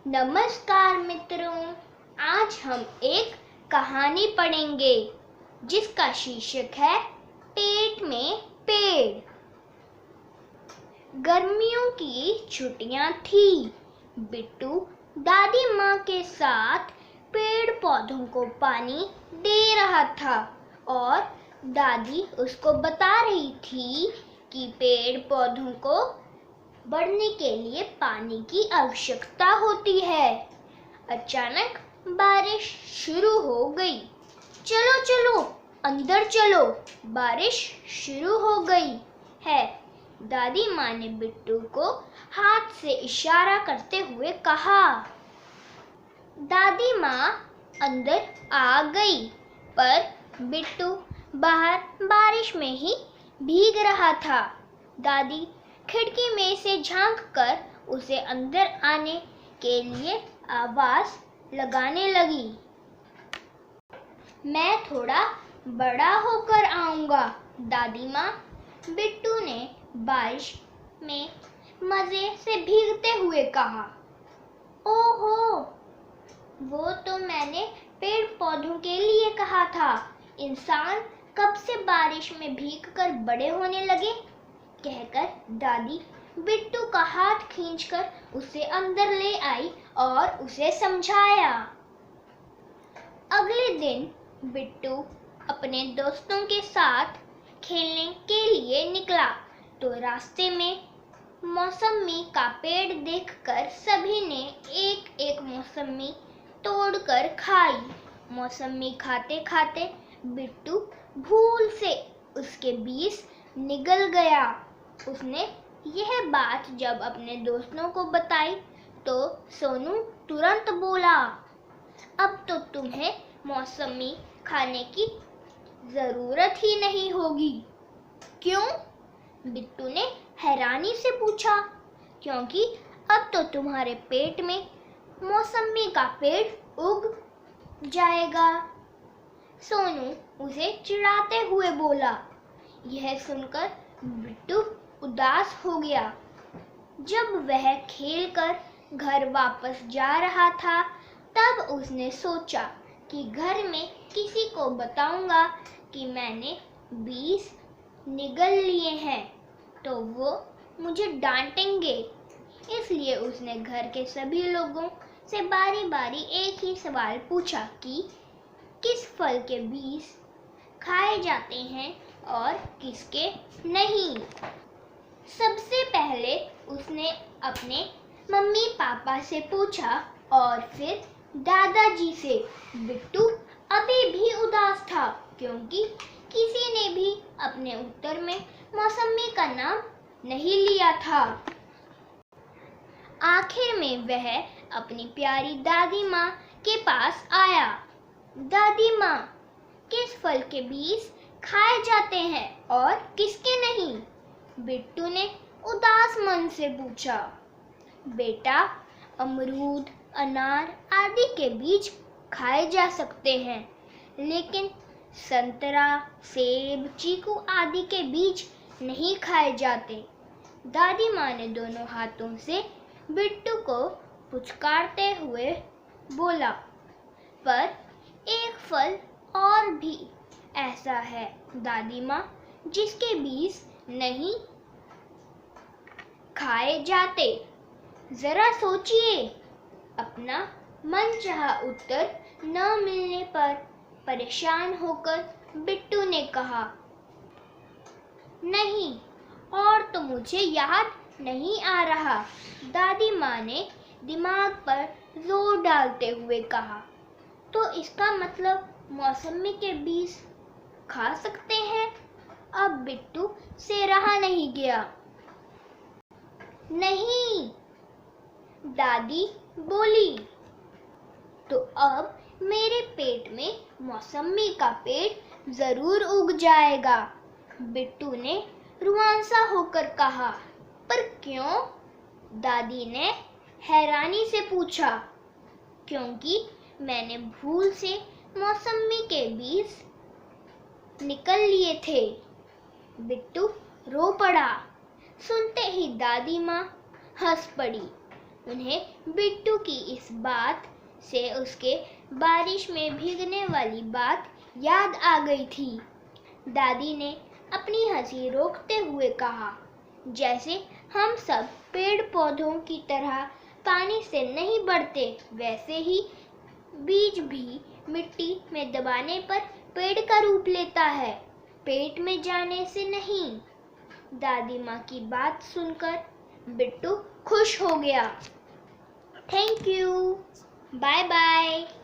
नमस्कार मित्रों, आज हम एक कहानी पढ़ेंगे जिसका शीर्षक है पेट में पेड़। गर्मियों की छुट्टियां थी। बिट्टू दादी माँ के साथ पेड़ पौधों को पानी दे रहा था और दादी उसको बता रही थी कि पेड़ पौधों को बढ़ने के लिए पानी की आवश्यकता होती है। अचानक बारिश शुरू हो गई। चलो चलो अंदर चलो, बारिश शुरू हो गई है। दादी माँ ने बिट्टू को हाथ से इशारा करते हुए कहा। दादी माँ अंदर आ गई, पर बिट्टू बाहर बारिश में ही भीग रहा था। दादी खिड़की में से झांककर उसे अंदर आने के लिए आवाज लगाने लगी। मैं थोड़ा बड़ा होकर आऊंगा, दादी माँ। बिट्टू ने बारिश में मजे से भीगते हुए कहा। ओहो, वो तो मैंने पेड़ पौधों के लिए कहा था। इंसान कब से बारिश में भीगकर बड़े होने लगे? कहकर दादी बिट्टू का हाथ खींचकर उसे अंदर ले आई और उसे समझाया। अगले दिन बिट्टू अपने दोस्तों के साथ खेलने के लिए निकला तो रास्ते में मौसम्मी का पेड़ देखकर सभी ने एक एक मौसम्मी तोड़कर खाई। मौसम्मी खाते खाते बिट्टू भूल से उसके बीज निगल गया। उसने यह बात जब अपने दोस्तों को बताई तो सोनू तुरंत बोला, अब तो तुम्हें मौसमी खाने की जरूरत ही नहीं होगी। क्यों? बिट्टू ने हैरानी से पूछा। क्योंकि अब तो तुम्हारे पेट में मौसमी का पेड़ उग जाएगा, सोनू उसे चिढ़ाते हुए बोला। यह सुनकर बिट्टू उदास हो गया। जब वह खेलकर घर वापस जा रहा था तब उसने सोचा कि घर में किसी को बताऊंगा कि मैंने बीज निगल लिए हैं तो वो मुझे डांटेंगे। इसलिए उसने घर के सभी लोगों से बारी बारी एक ही सवाल पूछा कि किस फल के बीज खाए जाते हैं और किसके नहीं। सबसे पहले उसने अपने मम्मी पापा से पूछा और फिर दादाजी से। बिट्टू अभी भी उदास था क्योंकि किसी ने भी अपने उत्तर में मौसमी का नाम नहीं लिया था। आखिर में वह अपनी प्यारी दादी माँ के पास आया। दादी माँ, किस फल के बीज खाए जाते हैं और किसके नहीं? बिट्टू ने उदास मन से पूछा। बेटा, अमरूद, अनार आदि के बीज खाए जा सकते हैं, लेकिन संतरा, सेब, चीकू आदि के बीज नहीं खाए जाते। दादी माँ ने दोनों हाथों से बिट्टू को पुचकारते हुए बोला, पर एक फल और भी ऐसा है दादी माँ जिसके बीज नहीं खाए जाते। जरा सोचिए। अपना मनचाहा उत्तर न मिलने पर परेशान होकर बिट्टू ने कहा, नहीं, और तो मुझे याद नहीं आ रहा। दादी माँ ने दिमाग पर जोर डालते हुए कहा। तो इसका मतलब मौसमी के बीज खा सकते हैं? अब बिट्टू से रहा नहीं गया। नहीं, दादी बोली, तो अब मेरे पेट में मौसमी का पेड़ जरूर उग जाएगा। बिट्टू ने रुआंसा होकर कहा। पर क्यों? दादी ने हैरानी से पूछा। क्योंकि मैंने भूल से मौसमी के बीज निकल लिए थे। बिट्टू रो पड़ा। सुनते ही दादी माँ हंस पड़ी। उन्हें बिट्टू की इस बात से उसके बारिश में भीगने वाली बात याद आ गई थी। दादी ने अपनी हंसी रोकते हुए कहा, जैसे हम सब पेड़ पौधों की तरह पानी से नहीं बढ़ते, वैसे ही बीज भी मिट्टी में दबाने पर पेड़ का रूप लेता है, पेट में जाने से नहीं। दादी माँ की बात सुनकर बिट्टू खुश हो गया। Thank you. Bye bye.